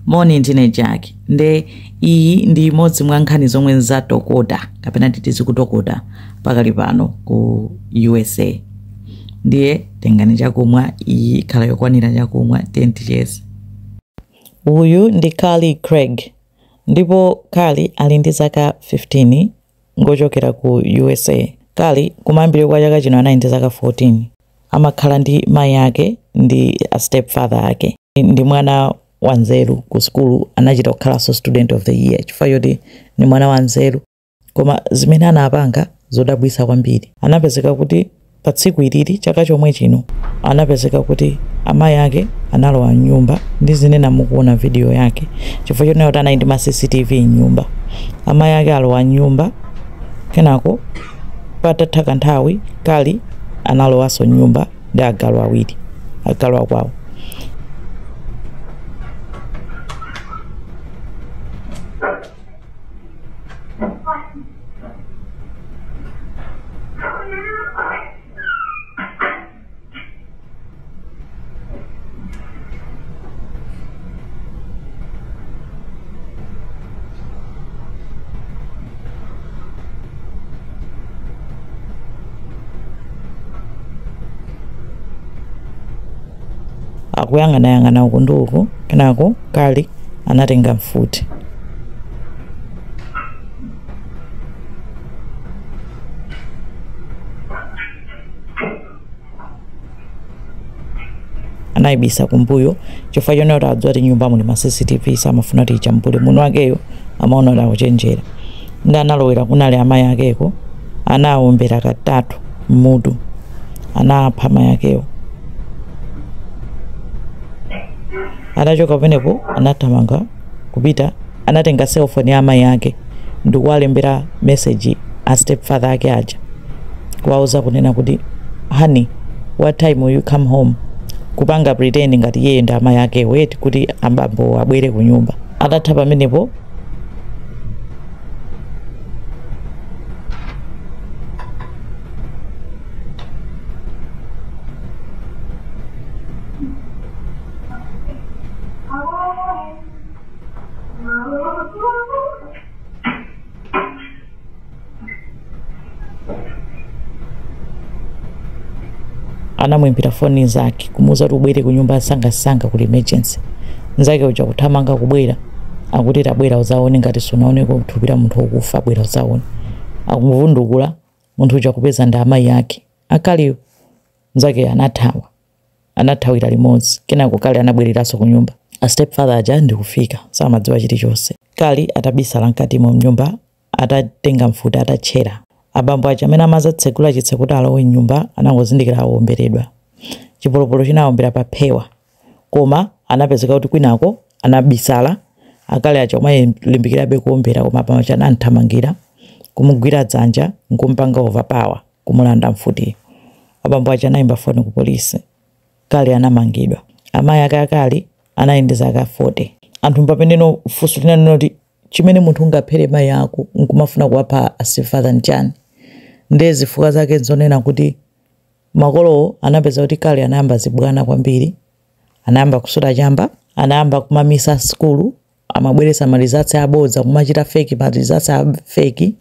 Morning teenage yake. Nde iyi ndi imodzi mwa nkhani zomwe zatokota kapena titizi kutokota pakali pano ku USA. Ndiye tengani chakumwa iyi khala yokwanira chakumwa 10 cheers. Uyu ndi Carly Craig. Ndipo Carly ali ndi zaka 15 ngochokera ku USA. Carly kumambiri kwa chaka chino anali ndi zaka 14. Amakhala ndi mai yake ndi a stepfather yake. Ndi mwana wanzeru ku skulu anachita kukhala student of the year. Chifukwa choti ni mwana wanzeru. Koma zimene anapanga zodabwitsa kwambiri. Anapezeka kuti pa tsiku ilili chaka chomwe chino anapezeka kuti amayi ake analowa nyumba ndi zinena mukuona video yake. Chifukwa choti nayo anali ndi ma CCTV nyumba. Amayi ake alowa nyumba kenako patatha kanthawi Carly analowaso nyumba ndi agalu awiri agalu kwawo. Akuyang'ana uku ndi uku kenako Carly anatenga mfuti. Anaibisa kumbuyo chifukwa choti adzwa kuti nyumba muli ma CCTV samafuna kuti ichambule muno wakeyo amaona la kuchenjera. Ndi analowera kunali amayi akeko anawombera katatu mmutu anapha amayi akewo. Anachoka penepo anathamanga kupita anatenga cellphone ya amayi ake ndi kuwalembera message a stepfather ake aja kuwauza kunena kuti honey what time will you come home, kupanga pretend ngati yeye ndi amayi ake wait kuti abambo abwere ku nyumba. Atatha pamenepo anamwimbira foni zake kumuza kuti ubwere ku nyumba sanga kuli emergency. Nzake uja kuthamanga kubwera akuti tabwera uzaone ngati sunaone kuthupira munthu wokufa bwera uzaone. Akumuvundukula munthu uja kupeza ndi amayi ake. Akaliyo nzake anathawira limodzi kenako Carly anabwereraso ku nyumba. A stepfather aja ndi kufika samadziwa chilichonse. Carly atabisala mkati mu nyumba atatenga mfuti atachera. Abambo aja amene amazatsekula chitsekuta alowe nyumba anangozindikira awomberedwa. Chipolopolo chinawombera pa phewa koma anapezeka kuti kwinako anabisala. Akale aja omwe limbikirabe kuombera koma pamacha anathamangira kumugwira dzanja nkumpanga overpower kumulanda mfuti. Abambo aja anayimba foni ku polisi. Carly anamangidwa. Amayi ake Carly anali ndi zaka 40. Anthu mpapeneno funso linanena kuti chimene munthu ungaphere mayi ako nkumafuna kuwapha a stepfather nchani. Ndi zifukwa zake zonena kuti makolo anapeza kuti Carly anayamba zibwana kwambiri, anayamba kusuta chamba, anayamba kumamisa skulu, amabweresa malizatsi abodza kumachita fake malizatsi a fake,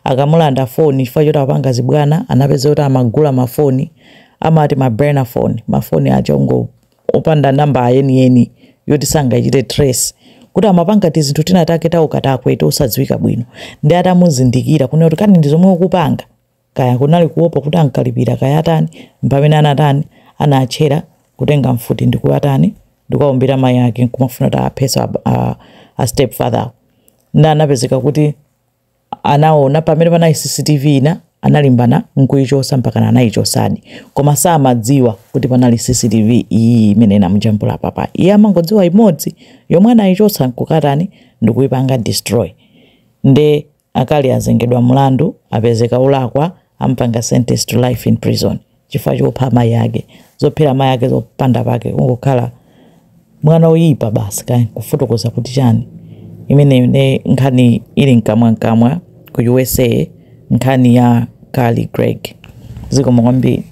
akamulanda foni chifukwa choti apanga zibwana anapeza kuti amagula mafoni amati ma burner phone, mafoni aja opanda namba yeni yoti sangachite trace. Kuti amapanga tizinthu tina take taukatakwete usadziwika bwino. Ndi atamuzindikira kuna kuti kani ndizomwe ukupanga kaya kunali kuopa kuti ankalipira kaya atani mpamene anatani anachera kutenga mfuti ndi kuatani ndikuombera mayi ake kumafuna kuti aphesa a stepfather. Ndi anapezeka kuti anaona pamene pana CCTV ina analimbana nkuichosa mpaka anayichosadi koma samadziwa kuti panali CCTV iyi imene inamujambula papa. Iye amangodziwa imodzi yomwe anayichosa nkukatani ndikuipanga destroy. Nde Carly azengedwa mulandu apezeka ulakwa ampanga sentence to life in prison chifukwa chopha amayi ake. Zophera amayi ake zopanda pake kungokhala mwana oyipa basi kaya kufotokoza kuti chani. Imene nkhani ili nkamwa ku USA nkhani ya Carly Craig. Zikomo kwambiri.